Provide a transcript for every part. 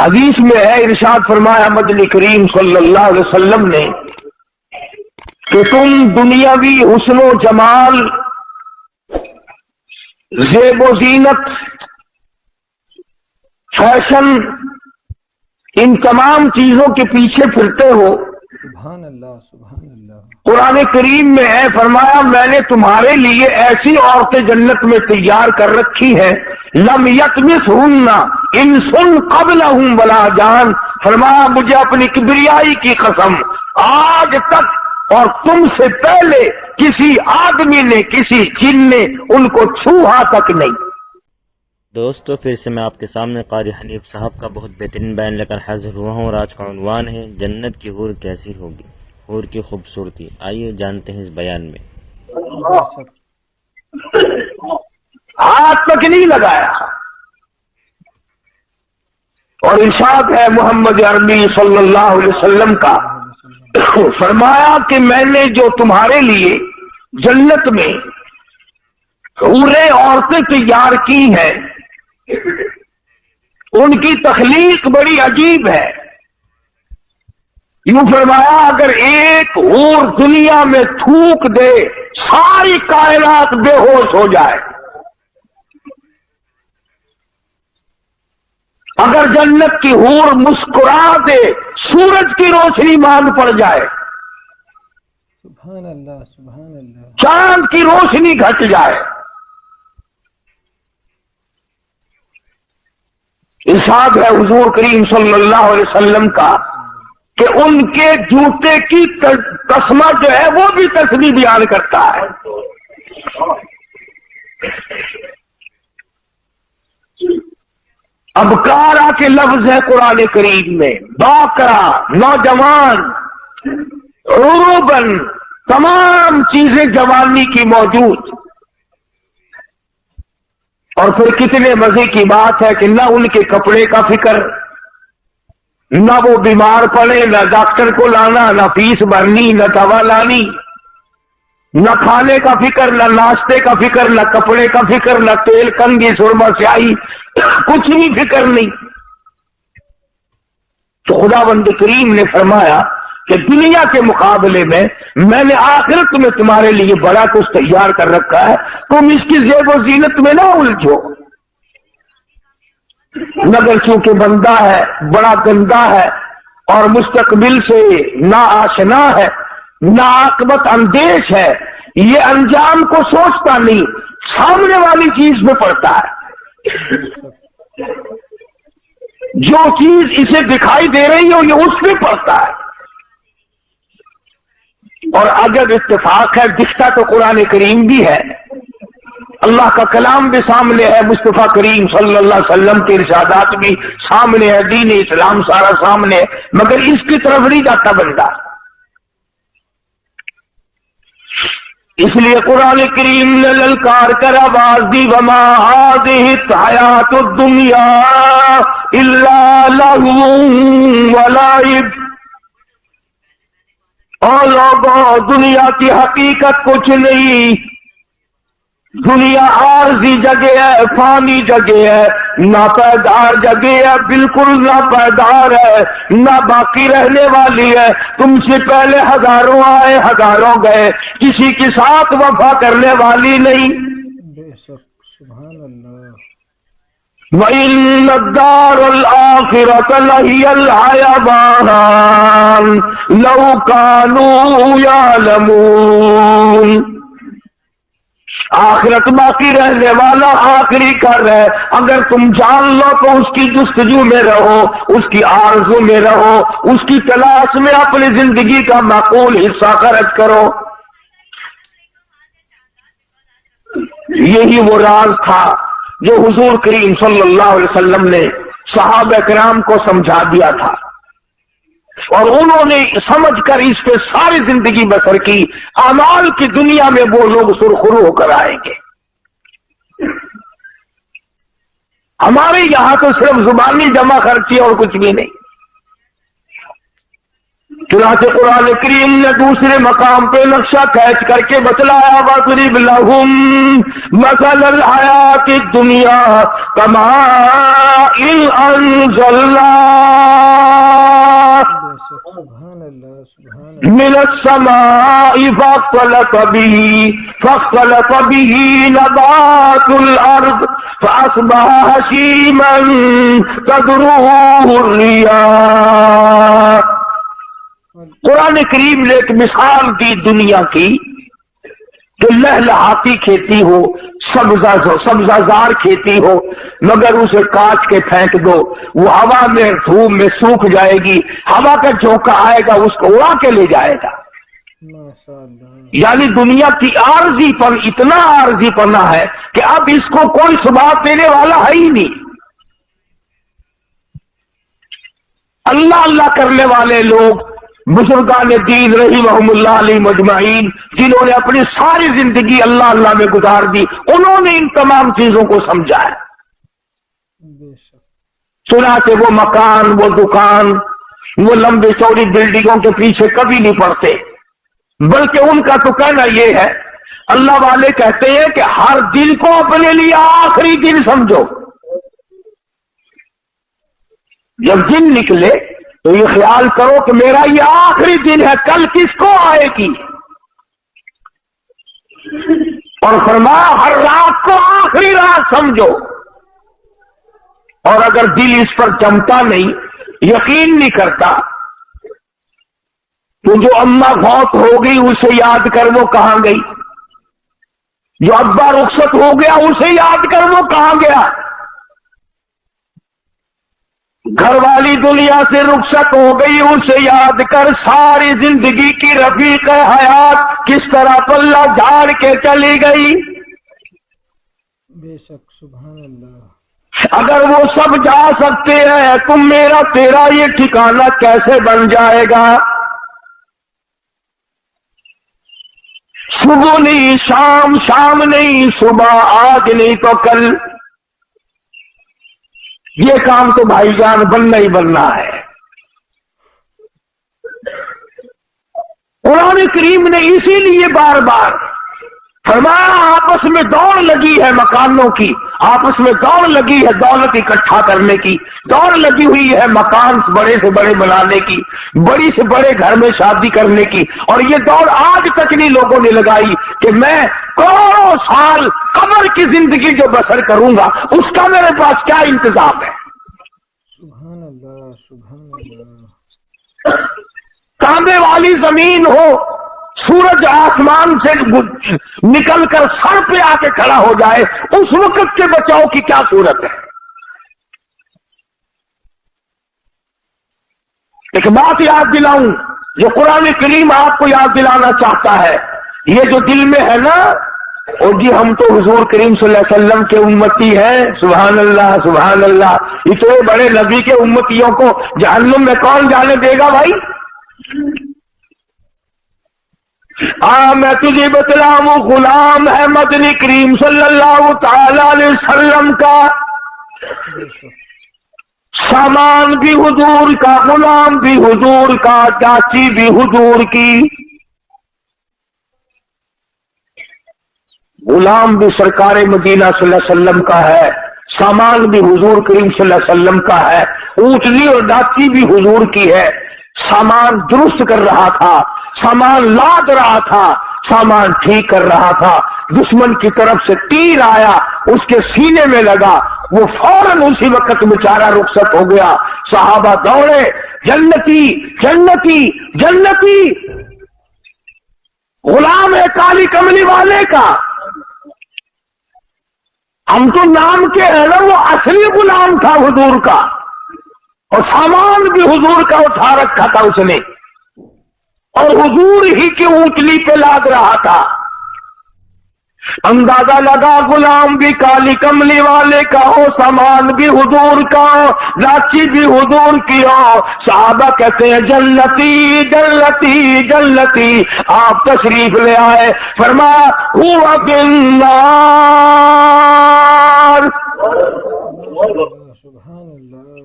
حدیث میں ہے، ارشاد فرمایا مدنی کریم صلی اللہ علیہ وسلم نے کہ تم دنیاوی حسن و جمال، زیب و زینت، فیشن، ان تمام چیزوں کے پیچھے پھرتے ہو۔ سبحان اللہ سبحان اللہ۔ قرآن کریم میں ہے، فرمایا میں نے تمہارے لیے ایسی عورتیں جنت میں تیار کر رکھی ہیں، لم یطمثہن انس قبلہم ولا جان۔ فرمایا مجھے اپنی کبریائی کی قسم، آج تک اور تم سے پہلے کسی آدمی نے، کسی جن نے ان کو چھوہا تک نہیں۔ دوستو پھر سے میں آپ کے سامنے قاری حنیف صاحب کا بہت بہترین بیان لے کر حاضر ہوا ہوں، اور آج کا عنوان ہے جنت کی حور کیسی ہوگی، حور کی خوبصورتی۔ آئیے جانتے ہیں اس بیان میں۔ ہاتھ تک نہیں لگایا، اور ارشاد ہے محمد عربی صلی اللہ علیہ وسلم کا، فرمایا کہ میں نے جو تمہارے لیے جنت میں حوریں عورتیں تیار کی ہیں، ان کی تخلیق بڑی عجیب ہے۔ یوں فرمایا اگر ایک حور دنیا میں تھوک دے ساری کائنات بے ہوش ہو جائے، اگر جنت کی حور مسکرا دے سورج کی روشنی ماند پڑ جائے، سبحان اللہ سبحان اللہ، چاند کی روشنی گھٹ جائے۔ ارشاد ہے حضور کریم صلی اللہ علیہ وسلم کا کہ ان کے جوتے کی تسمہ جو ہے وہ بھی تسبیح بیان کرتا ہے۔ ابکارا کے لفظ ہے قرآن کریم میں، باکرا، نوجوان، عروبن، تمام چیزیں جوانی کی موجود۔ اور پھر کتنے مزے کی بات ہے کہ نہ ان کے کپڑے کا فکر، نہ وہ بیمار پڑے، نہ ڈاکٹر کو لانا، نہ فیس بھرنی، نہ دوا لانی، نہ کھانے کا فکر، نہ ناشتے کا فکر، نہ کپڑے کا فکر، نہ تیل کنگھی سرما سیاہی، کچھ بھی فکر نہیں۔ تو خداوند کریم نے فرمایا کہ دنیا کے مقابلے میں میں نے آخرت میں تمہارے لیے بڑا کچھ تیار کر رکھا ہے، تم اس کی زیب و زینت میں نہ الجھو۔ مگر چونکہ بندہ ہے، بڑا گندا ہے، اور مستقبل سے نا آشنا ہے، نا عاقبت اندیش ہے، یہ انجام کو سوچتا نہیں، سامنے والی چیز میں پڑتا ہے۔ جو چیز اسے دکھائی دے رہی ہو یہ اس میں پڑتا ہے۔ اور اگر اتفاق ہے، دکھتا تو قرآن کریم بھی ہے، اللہ کا کلام بھی سامنے ہے، مصطفیٰ کریم صلی اللہ علیہ وسلم کے ارشادات بھی سامنے ہے، دین اسلام سارا سامنے ہے، مگر اس کی طرف نہیں جاتا بندہ۔ اس لیے قرآن کریم نے للکار کر آواز دی، وما هذه الحیات الدنیا الا لہو ولعب۔ اور لوگوں، دنیا کی حقیقت کچھ نہیں، دنیا عارضی جگہ ہے، فانی جگہ ہے، ناپائیدار جگہ ہے، بالکل ناپائیدار ہے، نہ باقی رہنے والی ہے۔ تم سے پہلے ہزاروں آئے، ہزاروں گئے، کسی کے ساتھ وفا کرنے والی نہیں۔ بے شک سبحان اللہ۔ وَإِنَّ الدَّارَ الْآخِرَةَ لَهِيَ الْحَيَوَانُ لَوْ كَانُوا يَعْلَمُونَ۔ آخرت باقی رہنے والا آخری کر ہے، اگر تم جان لو تو اس کی جستجو میں رہو، اس کی آرزو میں رہو، اس کی تلاش میں اپنی زندگی کا معقول حصہ خرچ کرو۔ یہی وہ راز تھا جو حضور کریم صلی اللہ علیہ وسلم نے صحابہ کرام کو سمجھا دیا تھا، اور انہوں نے سمجھ کر اس پہ ساری زندگی بسر کی۔ اعمال کی دنیا میں وہ لوگ سرخرو ہو کر آئیں گے۔ ہمارے یہاں تو صرف زبانی جمع خرچی اور کچھ بھی نہیں۔ چنانچہ قرآن کریم نے دوسرے مقام پہ نقشہ کھینچ کر کے بتلایا، وَاضْرِبْ لَهُمْ مَثَلَ الْحَيَاةِ الدُّنْيَا كماء أنزلنا بے شک سبحان اللہ سبحان اللہ من السماء فاختلط به نبات الأرض فأصبح هشيما تذروه الرياح. قرآن کریم نے ایک مثال دی دنیا کی کہ لہلہاتی کھیتی ہو، سبزہ زار کھیتی ہو، مگر اسے کاٹ کے پھینک دو، وہ ہوا میں دھوپ میں سوکھ جائے گی، ہوا کا جھونکا آئے گا اس کو اڑا کے لے جائے گا. ماشاء اللہ یعنی دنیا کی عارضی پر اتنا عارضی پنا ہے کہ اب اس کو کوئی ثبات دینے والا ہے ہی نہیں. اللہ اللہ کرنے والے لوگ، بزرگان دین رحمہم اللہ علیہ مجمعین، جنہوں نے اپنی ساری زندگی اللہ اللہ میں گزار دی، انہوں نے ان تمام چیزوں کو سمجھا ہے. بے شک سنا کہ وہ مکان، وہ دکان، وہ لمبے چوڑی بلڈنگوں کے پیچھے کبھی نہیں پڑتے، بلکہ ان کا تو کہنا یہ ہے، اللہ والے کہتے ہیں کہ ہر دن کو اپنے لیے آخری دن سمجھو. جب دن نکلے تو یہ خیال کرو کہ میرا یہ آخری دن ہے، کل کس کو آئے گی. اور فرمایا ہر رات کو آخری رات سمجھو. اور اگر دل اس پر جمتا نہیں، یقین نہیں کرتا، تو جو اماں فوت ہو گئی اسے یاد کر وہ کہاں گئی، جو ابا رخصت ہو گیا اسے یاد کر وہ کہاں گیا، گھر والی دنیا سے رخصت ہو گئی اسے یاد کر ساری زندگی کی رفیق حیات کس طرح پلہ جھاڑ کے چلی گئی. بے شک سبحان اللہ اگر وہ سب جا سکتے ہیں تو میرا تیرا یہ ٹھکانہ کیسے بن جائے گا. صبح نہیں شام، شام نہیں صبح، آج نہیں تو کل. یہ کام تو بھائی جان بننا ہی بننا ہے. قرآن کریم نے اسی لیے بار بار فرمایا آپس میں دوڑ لگی ہے مکانوں کی، آپس میں دوڑ لگی ہے دولت اکٹھا کرنے کی، دوڑ لگی ہوئی ہے مکان بڑے سے بڑے بنانے کی، بڑی سے بڑے گھر میں شادی کرنے کی. اور یہ دوڑ آج تک نہیں لوگوں نے لگائی کہ میں کروڑوں سال قبر کی زندگی جو بسر کروں گا اس کا میرے پاس کیا انتظام ہے. سبحان اللہ سبحان اللہ تانبے والی زمین ہو، سورج آسمان سے نکل کر سر پہ آ کے کھڑا ہو جائے، اس وقت کے بچاؤ کی کیا صورت ہے. ایک بات یاد دلاؤں جو قرآن کریم آپ کو یاد دلانا چاہتا ہے، یہ جو دل میں ہے نا، اور جی ہم تو حضور کریم صلی اللہ علیہ وسلم کے امتی ہیں، سبحان اللہ سبحان اللہ، اتنے بڑے نبی کے امتیوں کو جہنم میں کون جانے دے گا بھائی. میں تجھے بتلاؤں، غلام ہے مدنی کریم صلی اللہ تعالی علیہ وسلم کا، بے شک سامان بھی حضور کا، غلام بھی حضور کا، چاچی بھی حضور کی. غلام بھی سرکار مدینہ صلی اللہ علیہ وسلم کا ہے، سامان بھی حضور کریم صلی اللہ علیہ وسلم کا ہے، اونٹنی اور ڈاچی بھی حضور کی ہے. سامان درست کر رہا تھا، سامان لاد رہا تھا، سامان ٹھیک کر رہا تھا، دشمن کی طرف سے تیر آیا، اس کے سینے میں لگا، وہ فوراً اسی وقت بیچارہ رخصت ہو گیا. صحابہ دوڑے، جنتی جنتی جنتی. غلام ہے کالی کملی والے کا، ہم تو نام کے ہیں نا، وہ اصلی غلام تھا حضور کا، اور سامان بھی حضور کا اٹھا رکھا تھا اس نے، اور حضور ہی کی اونٹلی پہ لاد رہا تھا. اندازہ لگا غلام بھی کالی کملی والے کا ہو، سامان بھی حضور کا ہو، لاچی بھی حضور کی ہو. صحابہ کہتے ہیں جنتی جنتی جنتی. آپ تشریف لے آئے، فرمایا ہوا بالنار. سبحان اللہ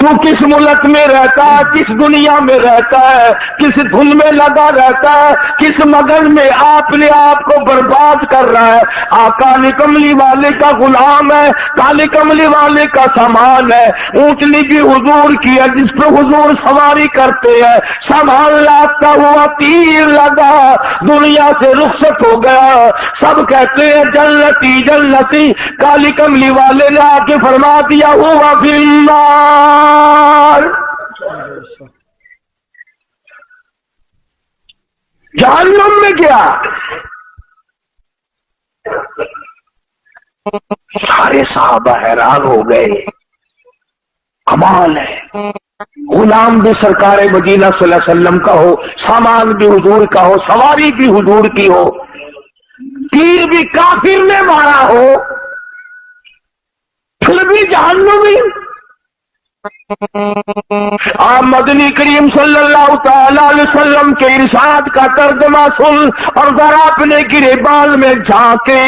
تو کس ملک میں رہتا ہے، کس دنیا میں رہتا ہے، کس دھن میں لگا رہتا ہے، کس مگن میں اپنے آپ کو برباد کر رہا ہے۔ کالی کملی والے کا غلام ہے، کالی کملی والے کا سامان ہے۔ اونٹنی بھی حضور کی ہے جس پہ حضور سواری کرتے ہیں۔ سامان لاتا ہوا تیر لگا، دنیا سے رخصت ہو گیا۔ سب کہتے ہیں جنتی جنتی، کالی کملی والے نے آ کے فرما دیا ہوا فی النار، بے شک جہنم میں گیا۔ سارے صحابہ حیران ہو گئے، کمال ہے، غلام بھی سرکار مدینہ صلی اللہ علیہ وسلم کا ہو، سامان بھی حضور کا ہو، سواری بھی حضور کی ہو، تیر بھی کافر نے مارا ہو، پھر بھی جہنمی۔ آپ مدنی کریم صلی اللہ تعالی علیہ وسلم کے ارشاد کا ترجمہ سن اور ذرا اپنے گریبان میں جھانکے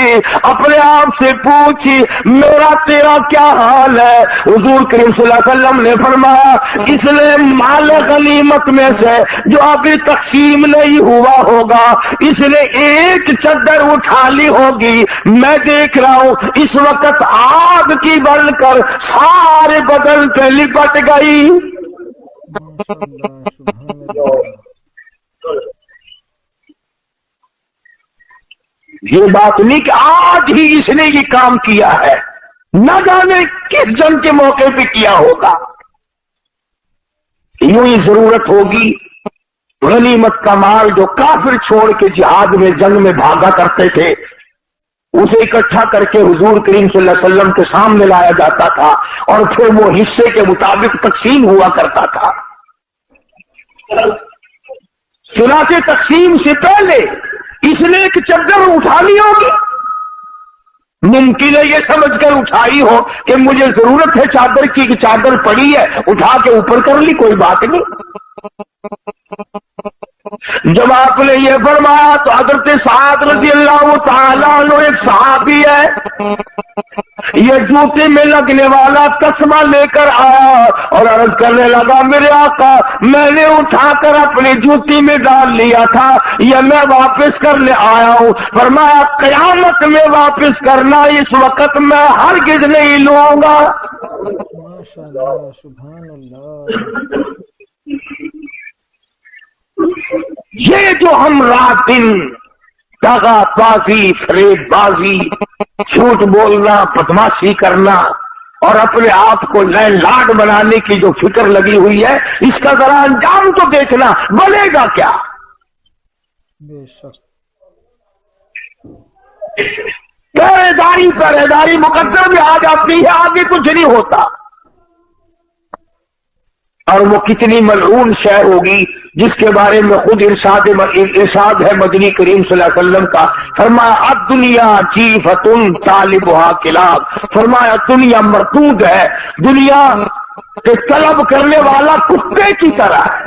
اپنے آپ سے پوچھی میرا تیرا کیا حال ہے؟ حضور کریم صلی اللہ علیہ وسلم نے فرمایا اس نے مال غنیمت میں سے جو ابھی تقسیم نہیں ہوا ہوگا اس نے ایک چادر اٹھا لی ہوگی، میں دیکھ رہا ہوں اس وقت آگ کی بن کر سارے بدن پہ لپٹ گئی۔ ماشاء اللہ سبحان اللہ یہ بات نہیں کہ آج ہی اس نے یہ کام کیا ہے، نہ جانے کس جنگ کے موقع پہ کیا ہوگا۔ یوں ہی ضرورت ہوگی غنیمت کا مال جو کافر چھوڑ کے جہاد میں جنگ میں بھاگا کرتے تھے اسے اکٹھا کر کے حضور کریم صلی اللہ علیہ وسلم کے سامنے لایا جاتا تھا اور پھر وہ حصے کے مطابق تقسیم ہوا کرتا تھا۔ چنانچہ تقسیم سے پہلے اس نے ایک چادر اٹھا لی ہوگی، ممکن ہے یہ سمجھ کر اٹھائی ہو کہ مجھے ضرورت ہے چادر کی، کہ چادر پڑی ہے اٹھا کے اوپر کر لی، کوئی بات نہیں۔ جب آپ نے یہ فرمایا تو حضرت سعد رضی اللہ تعالیٰ عنہ ایک صحابی ہے، یہ جوتے میں لگنے والا تسمہ لے کر آیا اور عرض کرنے لگا میرے آقا میں نے اٹھا کر اپنی جوتی میں ڈال لیا تھا، یہ میں واپس کرنے آیا ہوں۔ فرمایا قیامت میں واپس کرنا، اس وقت میں ہرگز نہیں لوں گا۔ ماشاء اللہ سبحان اللہ یہ جو ہم رات دن دغا بازی، فریب بازی، جھوٹ بولنا، بدماشی کرنا اور اپنے آپ کو نئے لاڈ بنانے کی جو فکر لگی ہوئی ہے اس کا ذرا انجام تو دیکھنا، بنے گا کیا؟ بے شک پہرے داری مقدر میں آ جاتی ہے، آگے کچھ نہیں ہوتا۔ اور وہ کتنی ملعون شے ہوگی جس کے بارے میں خود ارشاد ہے مدنی کریم صلی اللہ علیہ وسلم کا، فرمایا الدنیا جیفۃ طالبھا کلاب، فرمایا دنیا مردود ہے، دنیا کے طلب کرنے والا کتے کی طرح ہے۔